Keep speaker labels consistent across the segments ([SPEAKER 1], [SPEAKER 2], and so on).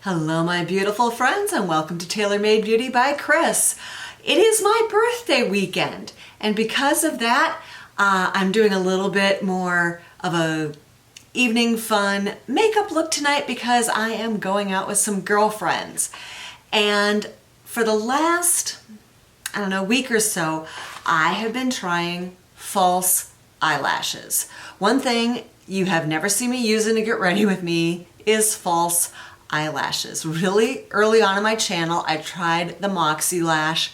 [SPEAKER 1] Hello my beautiful friends and welcome to Tailor Made Beauty by Kris. It is my birthday weekend and because of that I'm doing a little bit more of a evening fun makeup look tonight because I am going out with some girlfriends. And for the last, week or so, I have been trying false eyelashes. One thing you have never seen me using to get ready with me is false eyelashes. Really early on in my channel, I tried the Moxie lash.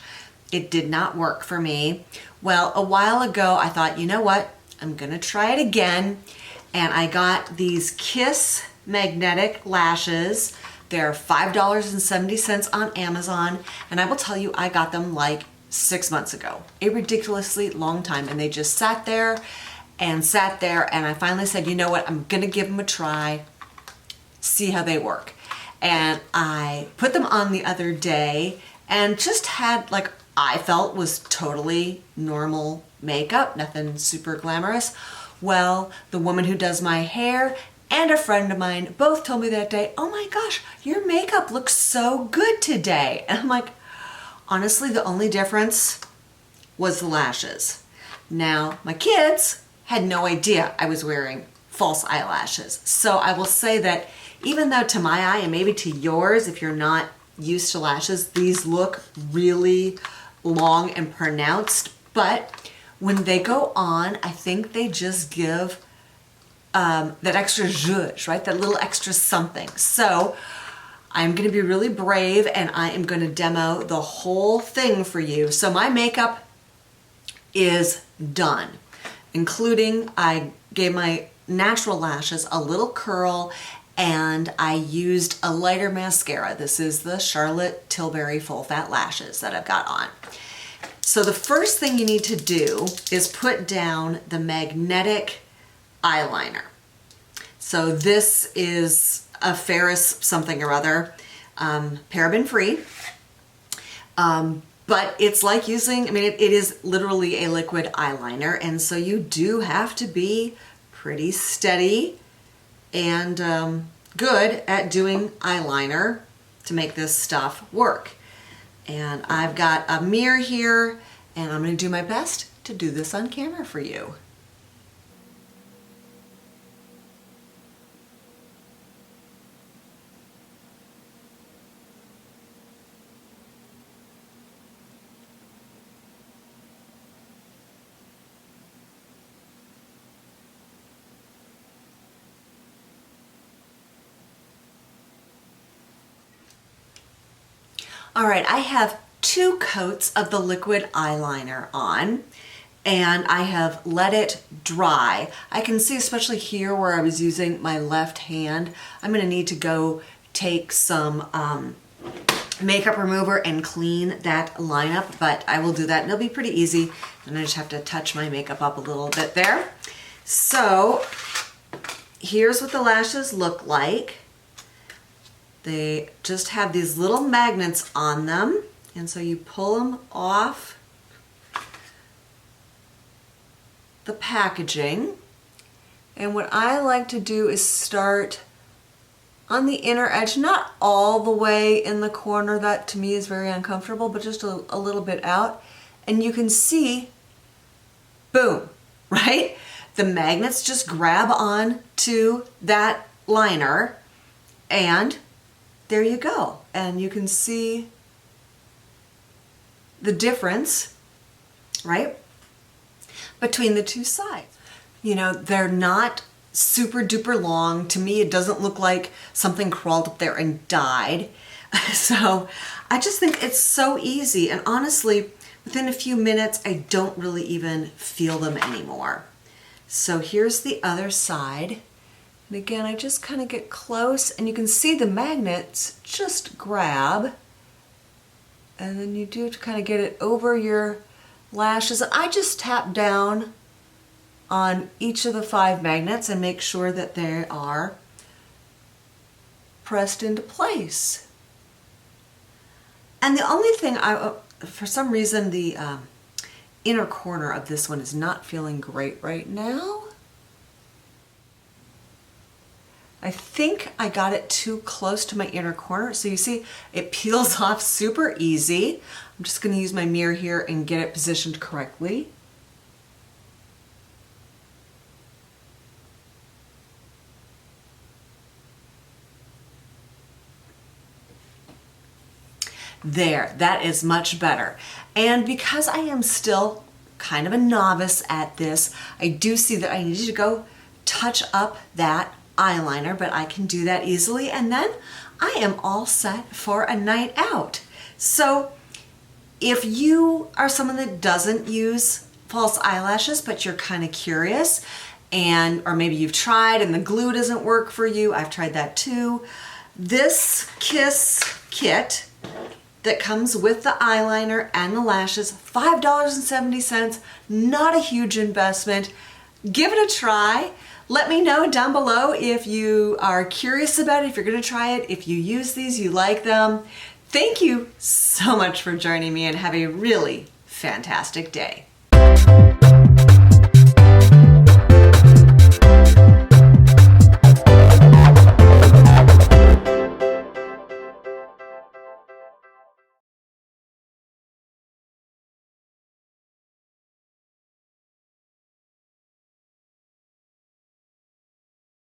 [SPEAKER 1] It did not work for me. Well, a while ago, I thought, you know what? I'm gonna try it again. And I got these Kiss magnetic lashes. They're $5.70 on Amazon. And I will tell you, I got them like 6 months ago, a ridiculously long time. And they just sat there. And I finally said, you know what? I'm gonna give them a try, see how they work. And I put them on the other day and just had like, I felt was totally normal makeup, nothing super glamorous. Well, the woman who does my hair and a friend of mine both told me that day, oh my gosh, your makeup looks so good today. And I'm like, honestly, the only difference was the lashes. Now, my kids had no idea I was wearing false eyelashes. So I will say that even though to my eye and maybe to yours, if you're not used to lashes, these look really long and pronounced, but when they go on, I think they just give that extra zhuzh, right? That little extra something. So I'm gonna be really brave and I am gonna demo the whole thing for you. So my makeup is done, including I gave my natural lashes a little curl and I used a lighter mascara. This is the Charlotte Tilbury Full Fat Lashes that I've got on. So the first thing you need to do is put down the magnetic eyeliner. So this is a Ferris something or other, paraben free. But it's like using, it is literally a liquid eyeliner. And so you do have to be pretty steady and good at doing eyeliner to make this stuff work. And I've got a mirror here and I'm going to do my best to do this on camera for you. All right, I have 2 coats of the liquid eyeliner on and I have let it dry. I can see, especially here where I was using my left hand, I'm gonna need to go take some makeup remover and clean that line up, but I will do that and it'll be pretty easy. And I just have to touch my makeup up a little bit there. So here's what the lashes look like. They just have these little magnets on them, and so you pull them off the packaging. And what I like to do is start on the inner edge, not all the way in the corner, that to me is very uncomfortable, but just a little bit out. And you can see, boom, right? The magnets just grab on to that liner and there you go. And you can see the difference, right, between the two sides. You know, they're not super duper long. To me, it doesn't look like something crawled up there and died. So I just think it's so easy. And honestly, within a few minutes, I don't really even feel them anymore. So here's the other side. And again, I just kind of get close and you can see the magnets just grab. And then you do have to kind of get it over your lashes. I just tap down on each of the 5 magnets and make sure that they are pressed into place. And the only thing, for some reason, the inner corner of this one is not feeling great right now. I think I got it too close to my inner corner. So you see, it peels off super easy. I'm just going to use my mirror here and get it positioned correctly. There, that is much better. And because I am still kind of a novice at this, I do see that I need to go touch up that eyeliner, but I can do that easily, and then I am all set for a night out. So if you are someone that doesn't use false eyelashes, but you're kind of curious, or maybe you've tried and the glue doesn't work for you, I've tried that too. This Kiss kit that comes with the eyeliner and the lashes, $5.70, not a huge investment. Give it a try. Let me know down below if you are curious about it, if you're gonna try it, if you use these, you like them. Thank you so much for joining me, and have a really fantastic day.